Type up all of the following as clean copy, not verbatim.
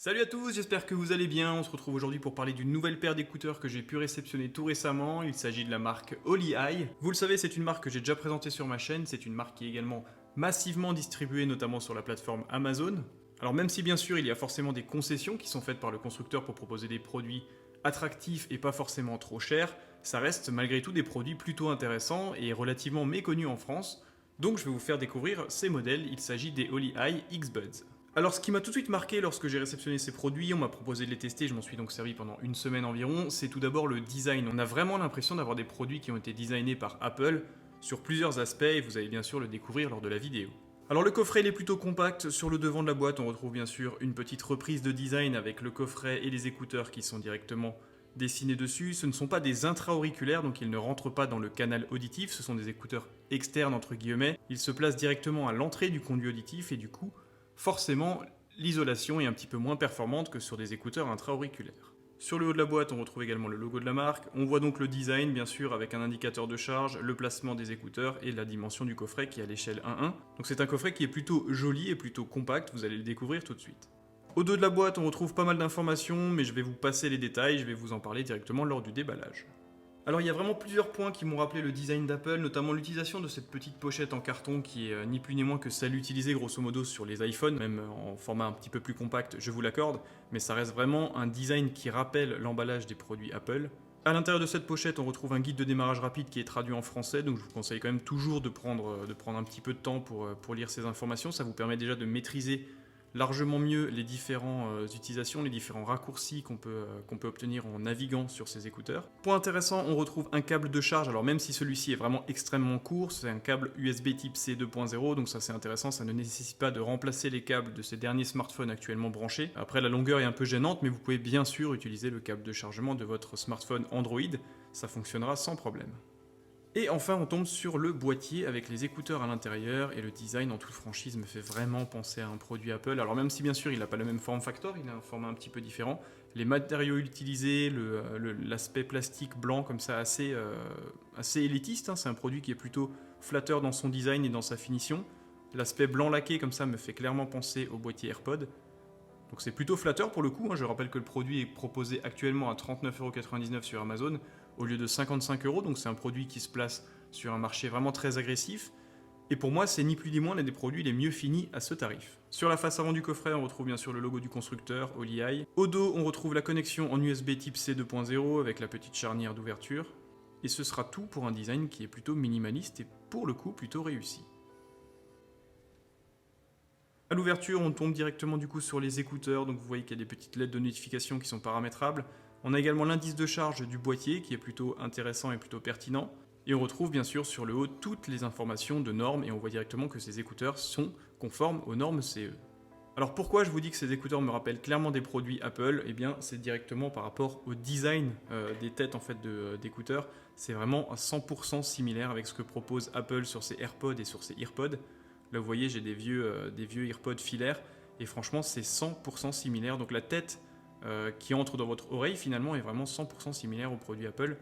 Salut à tous, j'espère que vous allez bien. On se retrouve aujourd'hui pour parler d'une nouvelle paire d'écouteurs que j'ai pu réceptionner tout récemment. Il s'agit de la marque Holly Eye. Vous le savez, c'est une marque que j'ai déjà présentée sur ma chaîne. C'est une marque qui est également massivement distribuée, notamment sur la plateforme Amazon. Alors même si bien sûr il y a forcément des concessions qui sont faites par le constructeur pour proposer des produits attractifs et pas forcément trop chers, ça reste malgré tout des produits plutôt intéressants et relativement méconnus en France. Donc je vais vous faire découvrir ces modèles. Il s'agit des Holly Eye X-Buds. Alors ce qui m'a tout de suite marqué lorsque j'ai réceptionné ces produits, on m'a proposé de les tester, je m'en suis donc servi pendant une semaine environ, c'est tout d'abord le design. On a vraiment l'impression d'avoir des produits qui ont été designés par Apple sur plusieurs aspects et vous allez bien sûr le découvrir lors de la vidéo. Alors le coffret il est plutôt compact, sur le devant de la boîte on retrouve bien sûr une petite reprise de design avec le coffret et les écouteurs qui sont directement dessinés dessus. Ce ne sont pas des intra-auriculaires donc ils ne rentrent pas dans le canal auditif, ce sont des écouteurs externes entre guillemets. Ils se placent directement à l'entrée du conduit auditif et du coup forcément, l'isolation est un petit peu moins performante que sur des écouteurs intra-auriculaires. Sur le haut de la boîte, on retrouve également le logo de la marque. On voit donc le design, bien sûr, avec un indicateur de charge, le placement des écouteurs et la dimension du coffret qui est à l'échelle 1.1. Donc c'est un coffret qui est plutôt joli et plutôt compact, vous allez le découvrir tout de suite. Au dos de la boîte, on retrouve pas mal d'informations, mais je vais vous passer les détails, je vais vous en parler directement lors du déballage. Alors il y a vraiment plusieurs points qui m'ont rappelé le design d'Apple, notamment l'utilisation de cette petite pochette en carton qui est ni plus ni moins que celle utilisée grosso modo sur les iPhones, même en format un petit peu plus compact, je vous l'accorde, mais ça reste vraiment un design qui rappelle l'emballage des produits Apple. À l'intérieur de cette pochette, on retrouve un guide de démarrage rapide qui est traduit en français, donc je vous conseille quand même toujours de prendre un petit peu de temps pour lire ces informations, ça vous permet déjà de maîtriser largement mieux les différentes utilisations, les différents raccourcis qu'on peut obtenir en naviguant sur ces écouteurs. Point intéressant, on retrouve un câble de charge, alors même si celui-ci est vraiment extrêmement court, c'est un câble USB type C 2.0, donc ça c'est intéressant, ça ne nécessite pas de remplacer les câbles de ces derniers smartphones actuellement branchés. Après la longueur est un peu gênante, mais vous pouvez bien sûr utiliser le câble de chargement de votre smartphone Android, ça fonctionnera sans problème. Et enfin, on tombe sur le boîtier avec les écouteurs à l'intérieur et le design en toute franchise me fait vraiment penser à un produit Apple. Alors même si bien sûr il n'a pas le même form factor, il a un format un petit peu différent, les matériaux utilisés, l'aspect plastique blanc comme ça assez élitiste, hein, c'est un produit qui est plutôt flatteur dans son design et dans sa finition. L'aspect blanc laqué comme ça me fait clairement penser au boîtier AirPod. Donc c'est plutôt flatteur pour le coup, hein. Je rappelle que le produit est proposé actuellement à 39,99€ sur Amazon au lieu de 55 €, donc c'est un produit qui se place sur un marché vraiment très agressif. Et pour moi, c'est ni plus ni moins l'un des produits les mieux finis à ce tarif. Sur la face avant du coffret, on retrouve bien sûr le logo du constructeur, Holly Eye. Au dos, on retrouve la connexion en USB type C 2.0 avec la petite charnière d'ouverture. Et ce sera tout pour un design qui est plutôt minimaliste et pour le coup plutôt réussi. À l'ouverture, on tombe directement du coup sur les écouteurs, donc vous voyez qu'il y a des petites lettres de notification qui sont paramétrables. On a également l'indice de charge du boîtier qui est plutôt intéressant et plutôt pertinent. Et on retrouve bien sûr sur le haut toutes les informations de normes et on voit directement que ces écouteurs sont conformes aux normes CE. Alors pourquoi je vous dis que ces écouteurs me rappellent clairement des produits Apple? Eh bien c'est directement par rapport au design des têtes en fait d'écouteurs. C'est vraiment à 100% similaire avec ce que propose Apple sur ses AirPods et sur ses EarPods. Là, vous voyez, j'ai des vieux AirPods filaires et franchement, c'est 100% similaire. Donc la tête qui entre dans votre oreille, finalement, est vraiment 100% similaire aux produits Apple.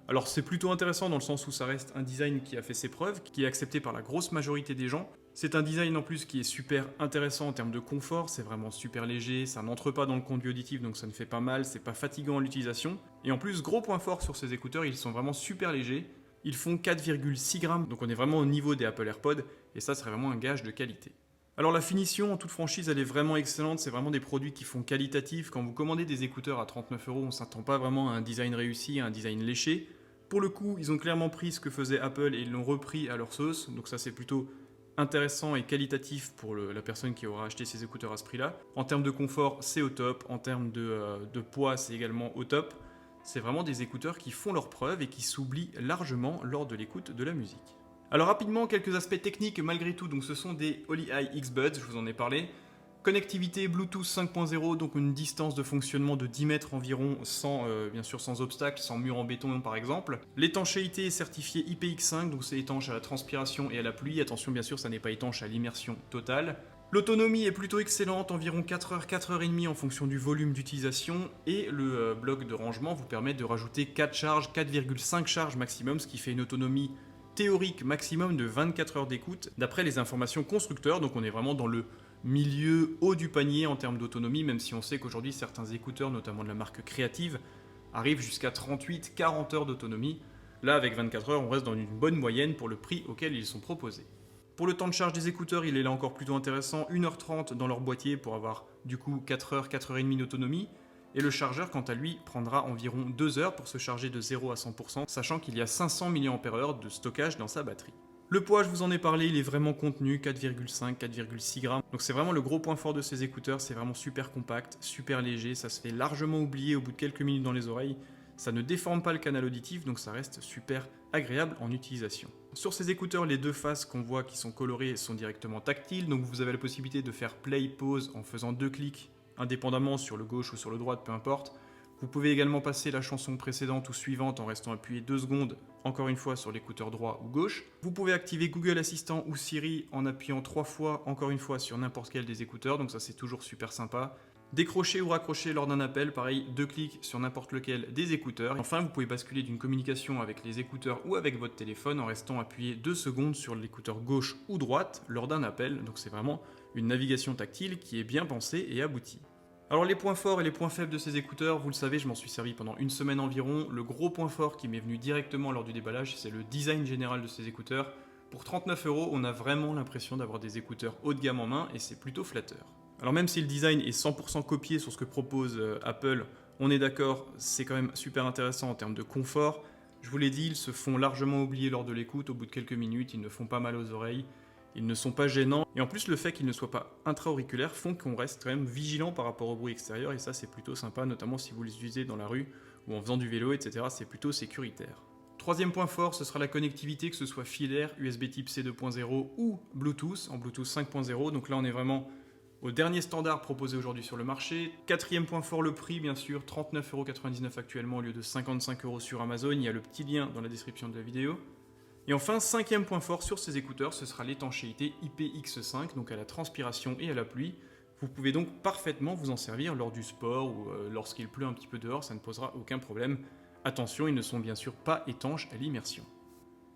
Alors c'est plutôt intéressant dans le sens où ça reste un design qui a fait ses preuves, qui est accepté par la grosse majorité des gens. C'est un design en plus qui est super intéressant en termes de confort, c'est vraiment super léger, ça n'entre pas dans le conduit auditif donc ça ne fait pas mal, c'est pas fatigant à l'utilisation. Et en plus, gros point fort sur ces écouteurs, ils sont vraiment super légers. Ils font 4,6 grammes, donc on est vraiment au niveau des Apple AirPods, et ça serait vraiment un gage de qualité. Alors la finition, en toute franchise, elle est vraiment excellente, c'est vraiment des produits qui font qualitatif. Quand vous commandez des écouteurs à 39 €, on ne s'attend pas vraiment à un design réussi, à un design léché. Pour le coup, ils ont clairement pris ce que faisait Apple et ils l'ont repris à leur sauce, donc ça c'est plutôt intéressant et qualitatif pour la personne qui aura acheté ces écouteurs à ce prix-là. En termes de confort, c'est au top, en termes de poids, c'est également au top. C'est vraiment des écouteurs qui font leurs preuves et qui s'oublient largement lors de l'écoute de la musique. Alors rapidement, quelques aspects techniques malgré tout, donc ce sont des Holly Eye X-Buds, je vous en ai parlé. Connectivité Bluetooth 5.0, donc une distance de fonctionnement de 10 mètres environ, bien sûr sans obstacle, sans mur en béton par exemple. L'étanchéité est certifiée IPX5, donc c'est étanche à la transpiration et à la pluie. Attention bien sûr, ça n'est pas étanche à l'immersion totale. L'autonomie est plutôt excellente, environ 4 heures, 4 heures et demie en fonction du volume d'utilisation, et le bloc de rangement vous permet de rajouter 4 charges, 4,5 charges maximum, ce qui fait une autonomie théorique maximum de 24 heures d'écoute, d'après les informations constructeurs, donc on est vraiment dans le milieu haut du panier en termes d'autonomie, même si on sait qu'aujourd'hui certains écouteurs, notamment de la marque Creative, arrivent jusqu'à 38-40 heures d'autonomie. Là, avec 24 heures, on reste dans une bonne moyenne pour le prix auquel ils sont proposés. Pour le temps de charge des écouteurs, il est là encore plutôt intéressant, 1h30 dans leur boîtier pour avoir du coup 4 heures, 4h30 d'autonomie. Et le chargeur, quant à lui, prendra environ 2 heures pour se charger de 0 à 100%, sachant qu'il y a 500 mAh de stockage dans sa batterie. Le poids, je vous en ai parlé, il est vraiment contenu, 4,5, 4,6 grammes. Donc c'est vraiment le gros point fort de ces écouteurs, c'est vraiment super compact, super léger, ça se fait largement oublier au bout de quelques minutes dans les oreilles. Ça ne déforme pas le canal auditif, donc ça reste super agréable en utilisation. Sur ces écouteurs, les deux faces qu'on voit qui sont colorées sont directement tactiles, donc vous avez la possibilité de faire play, pause en faisant 2 clics, indépendamment sur le gauche ou sur le droite, peu importe. Vous pouvez également passer la chanson précédente ou suivante en restant appuyé 2 secondes, encore une fois sur l'écouteur droit ou gauche. Vous pouvez activer Google Assistant ou Siri en appuyant 3 fois, encore une fois sur n'importe quel des écouteurs, donc ça c'est toujours super sympa. Décrocher ou raccrocher lors d'un appel, pareil, 2 clics sur n'importe lequel des écouteurs. Enfin, vous pouvez basculer d'une communication avec les écouteurs ou avec votre téléphone en restant appuyé 2 secondes sur l'écouteur gauche ou droite lors d'un appel. Donc c'est vraiment une navigation tactile qui est bien pensée et aboutie. Alors les points forts et les points faibles de ces écouteurs, vous le savez, je m'en suis servi pendant une semaine environ. Le gros point fort qui m'est venu directement lors du déballage, c'est le design général de ces écouteurs. Pour 39 €, on a vraiment l'impression d'avoir des écouteurs haut de gamme en main et c'est plutôt flatteur. Alors même si le design est 100% copié sur ce que propose Apple, on est d'accord, c'est quand même super intéressant en termes de confort. Je vous l'ai dit, ils se font largement oublier lors de l'écoute, au bout de quelques minutes, ils ne font pas mal aux oreilles, ils ne sont pas gênants. Et en plus, le fait qu'ils ne soient pas intra-auriculaires font qu'on reste quand même vigilant par rapport au bruit extérieur, et ça c'est plutôt sympa, notamment si vous les utilisez dans la rue ou en faisant du vélo, etc. C'est plutôt sécuritaire. Troisième point fort, ce sera la connectivité, que ce soit filaire, USB type C 2.0 ou Bluetooth, en Bluetooth 5.0. Donc là, on est vraiment au dernier standard proposé aujourd'hui sur le marché. Quatrième point fort, le prix, bien sûr, 39,99 € actuellement au lieu de 55 € sur Amazon. Il y a le petit lien dans la description de la vidéo. Et enfin, cinquième point fort sur ces écouteurs, ce sera l'étanchéité IPX5, donc à la transpiration et à la pluie. Vous pouvez donc parfaitement vous en servir lors du sport ou lorsqu'il pleut un petit peu dehors, ça ne posera aucun problème. Attention, ils ne sont bien sûr pas étanches à l'immersion.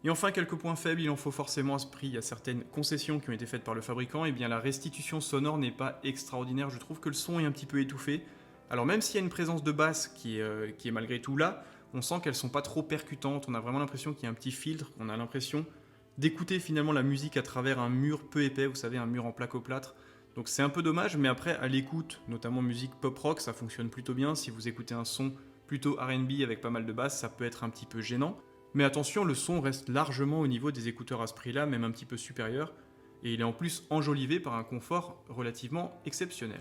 Et enfin, quelques points faibles, il en faut forcément à ce prix. Il y a certaines concessions qui ont été faites par le fabricant, et bien la restitution sonore n'est pas extraordinaire. Je trouve que le son est un petit peu étouffé. Alors même s'il y a une présence de basse qui est malgré tout là, on sent qu'elles sont pas trop percutantes. On a vraiment l'impression qu'il y a un petit filtre. On a l'impression d'écouter finalement la musique à travers un mur peu épais, vous savez, un mur en placo-plâtre. Donc c'est un peu dommage, mais après à l'écoute, notamment musique pop-rock, ça fonctionne plutôt bien. Si vous écoutez un son plutôt R&B avec pas mal de basse, ça peut être un petit peu gênant. Mais attention, le son reste largement au niveau des écouteurs à ce prix-là, même un petit peu supérieur, et il est en plus enjolivé par un confort relativement exceptionnel.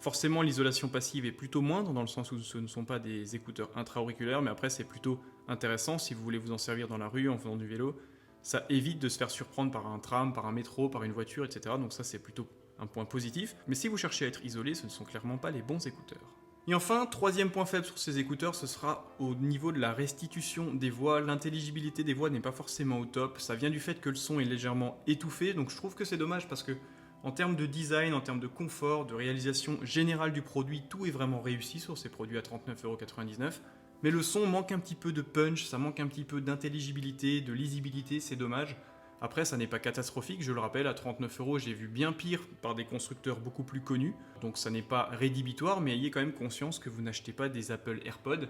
Forcément, l'isolation passive est plutôt moindre, dans le sens où ce ne sont pas des écouteurs intra-auriculaires, mais après c'est plutôt intéressant si vous voulez vous en servir dans la rue, en faisant du vélo. Ça évite de se faire surprendre par un tram, par un métro, par une voiture, etc. Donc ça c'est plutôt un point positif. Mais si vous cherchez à être isolé, ce ne sont clairement pas les bons écouteurs. Et enfin, troisième point faible sur ces écouteurs, ce sera au niveau de la restitution des voix. L'intelligibilité des voix n'est pas forcément au top. Ça vient du fait que le son est légèrement étouffé, donc je trouve que c'est dommage parce que en termes de design, en termes de confort, de réalisation générale du produit, tout est vraiment réussi sur ces produits à 39,99 €. Mais le son manque un petit peu de punch, ça manque un petit peu d'intelligibilité, de lisibilité, c'est dommage. Après, ça n'est pas catastrophique, je le rappelle, à 39 €, j'ai vu bien pire par des constructeurs beaucoup plus connus. Donc ça n'est pas rédhibitoire, mais ayez quand même conscience que vous n'achetez pas des Apple AirPods.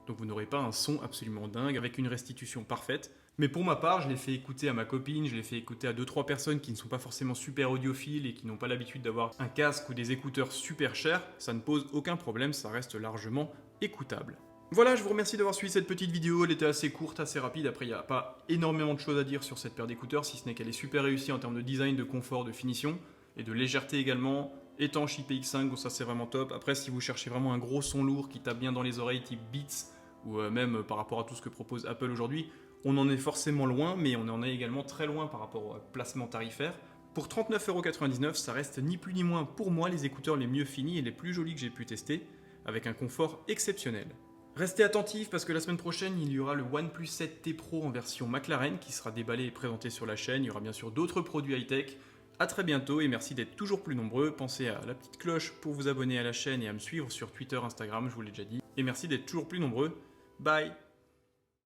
Donc vous n'aurez pas un son absolument dingue avec une restitution parfaite. Mais pour ma part, je l'ai fait écouter à ma copine, je l'ai fait écouter à 2-3 personnes qui ne sont pas forcément super audiophiles et qui n'ont pas l'habitude d'avoir un casque ou des écouteurs super chers. Ça ne pose aucun problème, ça reste largement écoutable. Voilà, je vous remercie d'avoir suivi cette petite vidéo, elle était assez courte, assez rapide, après il n'y a pas énormément de choses à dire sur cette paire d'écouteurs, si ce n'est qu'elle est super réussie en termes de design, de confort, de finition, et de légèreté également, étanche IPX5, donc ça c'est vraiment top. Après si vous cherchez vraiment un gros son lourd qui tape bien dans les oreilles type Beats, ou même par rapport à tout ce que propose Apple aujourd'hui, on en est forcément loin, mais on en est également très loin par rapport au placement tarifaire. Pour 39,99 €, ça reste ni plus ni moins pour moi les écouteurs les mieux finis et les plus jolis que j'ai pu tester, avec un confort exceptionnel. Restez attentifs parce que la semaine prochaine, il y aura le OnePlus 7T Pro en version McLaren qui sera déballé et présenté sur la chaîne. Il y aura bien sûr d'autres produits high-tech. A très bientôt et merci d'être toujours plus nombreux. Pensez à la petite cloche pour vous abonner à la chaîne et à me suivre sur Twitter, Instagram, je vous l'ai déjà dit. Et merci d'être toujours plus nombreux. Bye!